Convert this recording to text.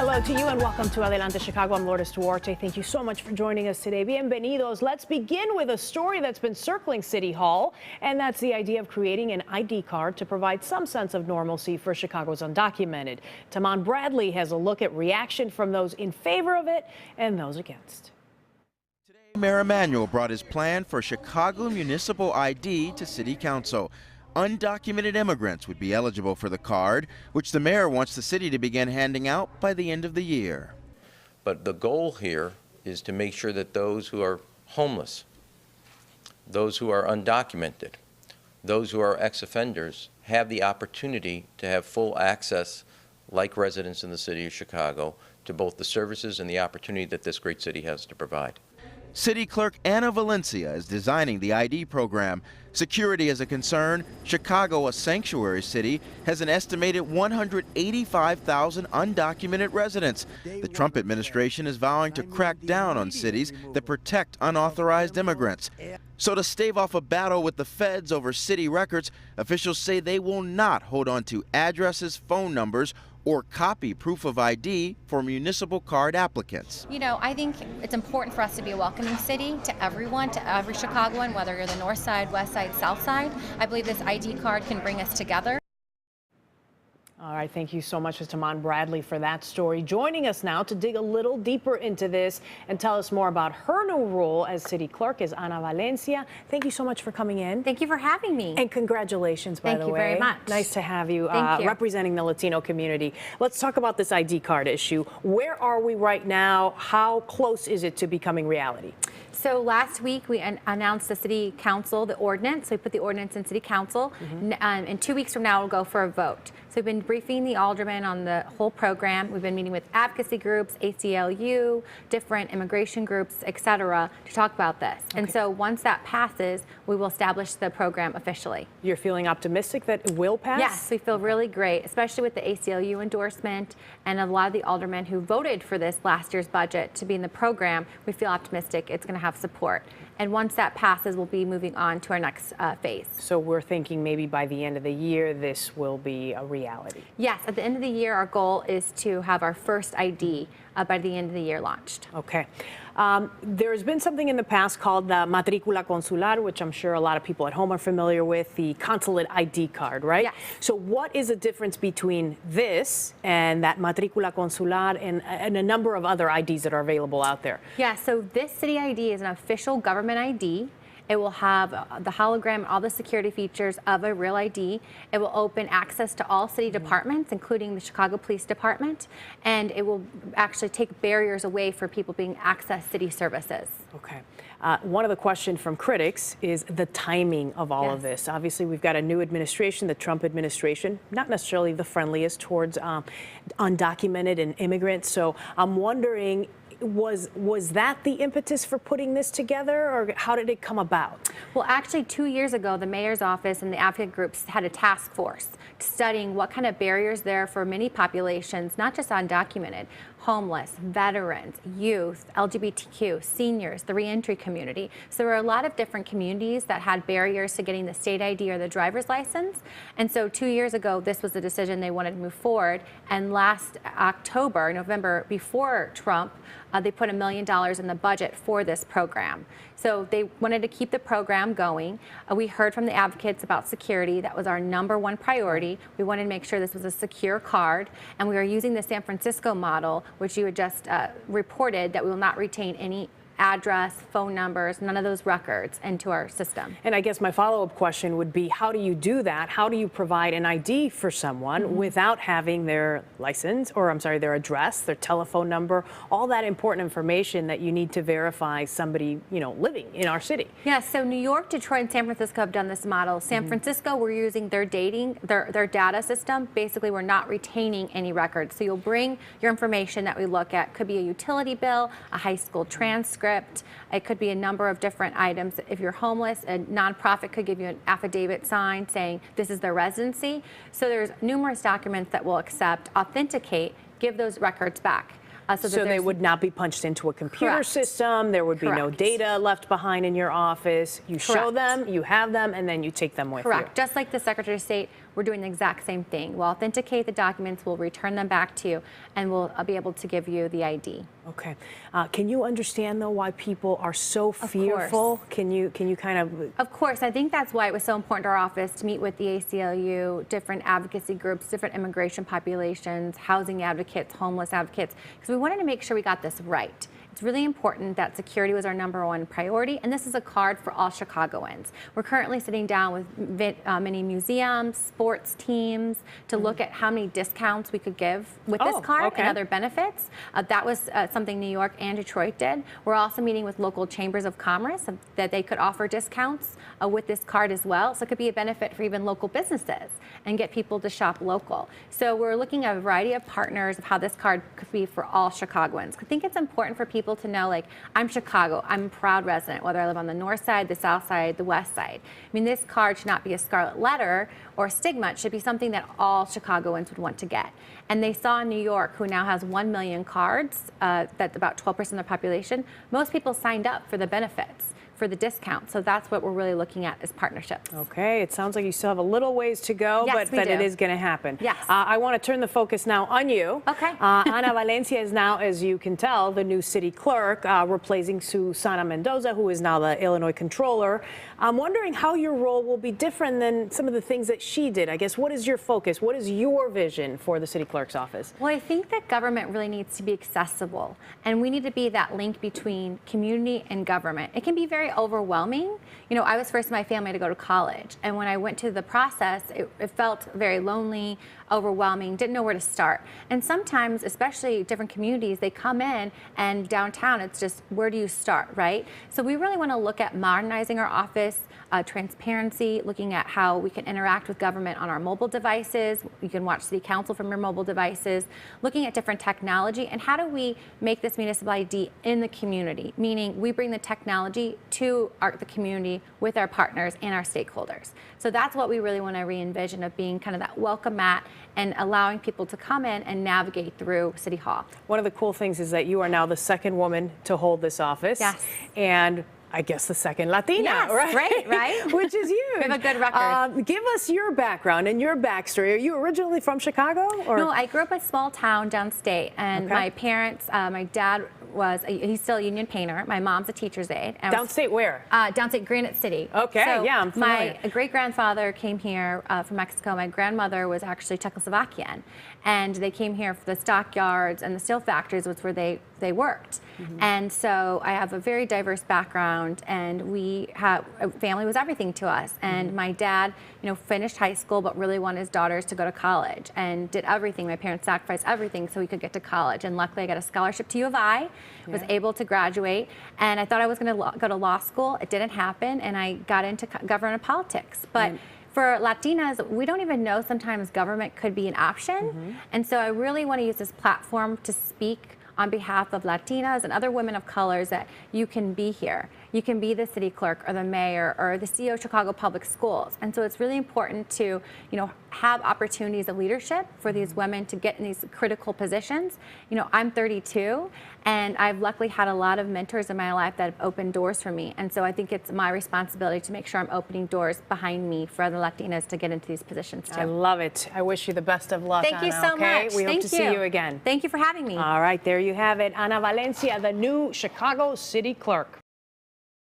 Hello to you and welcome to Adelante Chicago. I'm Lourdes Duarte. Thank you so much for joining us today. Bienvenidos. Let's begin with a story that's been circling City Hall, and that's the idea of creating an ID card to provide some sense of normalcy for Chicago's undocumented. Tamon Bradley has a look at reaction from those in favor of it and those against. Today, Mayor Emanuel brought his plan for Chicago Municipal ID to City Council. Undocumented immigrants would be eligible for the card, which the mayor wants the city to begin handing out by the end of the year. But the goal here is to make sure that those who are homeless, those who are undocumented, those who are ex-offenders have the opportunity to have full access, like residents in the city of Chicago, to both the services and the opportunity that this great city has to provide. City Clerk Anna Valencia is designing the ID program. Security is a concern. Chicago, a sanctuary city, has an estimated 185,000 undocumented residents. The Trump administration is vowing to crack down on cities that protect unauthorized immigrants. So to stave off a battle with the feds over city records, officials say they will not hold on to addresses, phone numbers, or copy proof of ID for municipal card applicants. You know, I think it's important for us to be a welcoming city to everyone, to every Chicagoan, whether you're the north side, west side, south side. I believe this ID card can bring us together. All right, thank you so much to Tamon Bradley for that story. Joining us now to dig a little deeper into this and tell us more about her new role as city clerk is Ana Valencia. Thank you so much for coming in. Thank you for having me. And congratulations, by the way. Thank you very much. Nice to have you, Thank you representing the Latino community. Let's talk about this ID card issue. Where are we right now? How close is it to becoming reality? So last week we announced the city council, the ordinance. So we put the ordinance in city council. And 2 weeks from now we'll go for a vote. So we've been briefing the aldermen on the whole program. We've been meeting with advocacy groups, ACLU, different immigration groups, et cetera, to talk about this. Okay. And so once that passes, we will establish the program officially. You're feeling optimistic that it will pass? Yes, we feel really great, especially with the ACLU endorsement and a lot of the aldermen who voted for this last year's budget to be in the program. We feel optimistic it's going to have support. And once that passes, we'll be moving on to our next phase. So we're thinking maybe by the end of the year, this will be a reality. Yes, at the end of the year, our goal is to have our first ID by the end of the year launched. Okay. There's been something in the past called the matrícula consular, which I'm sure a lot of people at home are familiar with, the consulate ID card, right? Yes. So what is the difference between this and that matrícula consular and a number of other IDs that are available out there? Yeah, so this city ID is an official government ID. It will have the hologram and all the security features of a real ID. It will open access to all city departments, including the Chicago Police Department, and it will actually take barriers away for people being access city services. Okay. One of the questions from critics is the timing of all of this. Obviously, we've got a new administration, the Trump administration, not necessarily the friendliest towards undocumented and immigrants. So I'm wondering, was that the impetus for putting this together, or how did it come about? Well, actually, 2 years ago, the mayor's office and the advocate groups had a task force studying what kind of barriers there are for many populations, not just undocumented, homeless, veterans, youth, LGBTQ, seniors, the reentry community. So there were a lot of different communities that had barriers to getting the state ID or the driver's license. And so 2 years ago, this was the decision they wanted to move forward. And last November, before Trump, they put $1 million in the budget for this program. So they wanted to keep the program going. We heard from the advocates about security. That was our #1 priority. We wanted to make sure this was a secure card. And we are using the San Francisco model, which you had just reported that we will not retain any address, phone numbers, none of those records into our system. And I guess my follow-up question would be, how do you do that? How do you provide an ID for someone without having their license, or I'm sorry, their address, their telephone number, all that important information that you need to verify somebody, you know, living in our city? Yeah, so New York, Detroit, and San Francisco have done this model. San Francisco, we're using their their data system. Basically, we're not retaining any records. So you'll bring your information that we look at. Could be a utility bill, a high school transcript. It could be a number of different items. If you're homeless, a nonprofit could give you an affidavit signed saying this is their residency. So there's numerous documents that will accept, authenticate, give those records back. So they would not be punched into a computer system. There would be no data left behind in your office. You show them, you have them, and then you take them with you. Just like the Secretary of State we're doing the exact same thing. We'll authenticate the documents, we'll return them back to you, and we'll be able to give you the ID. Okay. Can you understand, though, why people are so fearful? Can you kind of... Of course. I think that's why it was so important to our office to meet with the ACLU, different advocacy groups, different immigration populations, housing advocates, homeless advocates, because we wanted to make sure we got this right. It's really important that security was our #1 priority, and this is a card for all Chicagoans. We're currently sitting down with many museums, sports teams, to look at how many discounts we could give with this card and other benefits. That was something New York and Detroit did. We're also meeting with local chambers of commerce that they could offer discounts with this card as well. So it could be a benefit for even local businesses and get people to shop local. So we're looking at a variety of partners of how this card could be for all Chicagoans. I think it's important for people to know, like, I'm Chicago, I'm a proud resident, whether I live on the north side, the south side, the west side. I mean, this card should not be a scarlet letter or a stigma. It should be something that all Chicagoans would want to get. And they saw in New York, who now has 1 million cards, that's about 12% of the population, most people signed up for the benefits, for the discount. So that's what we're really looking at as partnerships. Okay, it sounds like you still have a little ways to go, Yes, but it is going to happen. Yes. I want to turn the focus now on you. Okay. Ana Valencia is now, as you can tell, the new city clerk, replacing Susana Mendoza, who is now the Illinois controller. I'm wondering how your role will be different than some of the things that she did. I guess, what is your focus? What is your vision for the city clerk's office? Well, I think that government really needs to be accessible, and we need to be that link between community and government. It can be very overwhelming. You know, I was first in my family to go to college, and when I went to the process, it felt very lonely, overwhelming, didn't know where to start. And sometimes, especially different communities, they come in and downtown, it's just, where do you start, right? So we really want to look at modernizing our office, transparency, looking at how we can interact with government on our mobile devices. You can watch City Council from your mobile devices, looking at different technology, and how do we make this municipal ID in the community, meaning we bring the technology to the community with our partners and our stakeholders. So that's what we really want to re-envision, of being kind of that welcome mat and allowing people to come in and navigate through City Hall. One of the cool things is that you are now the second woman to hold this office. Yes. And I guess the second Latina, yes, right? Which is huge. We have a good record. Give us your background and your backstory. Are you originally from Chicago? Or? No, I grew up in a small town downstate, and my parents, my dad he's still a union painter. My mom's a teacher's aide. Downstate where? Downstate, Granite City. Okay, so yeah, I'm familiar. My great-grandfather came here from Mexico. My grandmother was actually Czechoslovakian, and they came here for the stockyards and the steel factories, was where they worked. And so I have a very diverse background, and family was everything to us. And my dad, you know, finished high school, but really wanted his daughters to go to college, and did everything. My parents sacrificed everything so we could get to college. And luckily I got a scholarship to U of I, was able to graduate, and I thought I was going to go to law school. It didn't happen, and I got into government politics. But for Latinas, we don't even know sometimes government could be an option. And so I really want to use this platform to speak on behalf of Latinas and other women of colors, that you can be here. You can be the city clerk or the mayor or the CEO of Chicago Public Schools. And so it's really important to, you know, have opportunities of leadership for these women to get in these critical positions. You know, I'm 32, and I've luckily had a lot of mentors in my life that have opened doors for me. And so I think it's my responsibility to make sure I'm opening doors behind me for other Latinas to get into these positions too. I love it. I wish you the best of luck, Thank you Ana, so okay? much. We hope to see you again. Thank you for having me. All right, there you have it. Ana Valencia, the new Chicago City Clerk.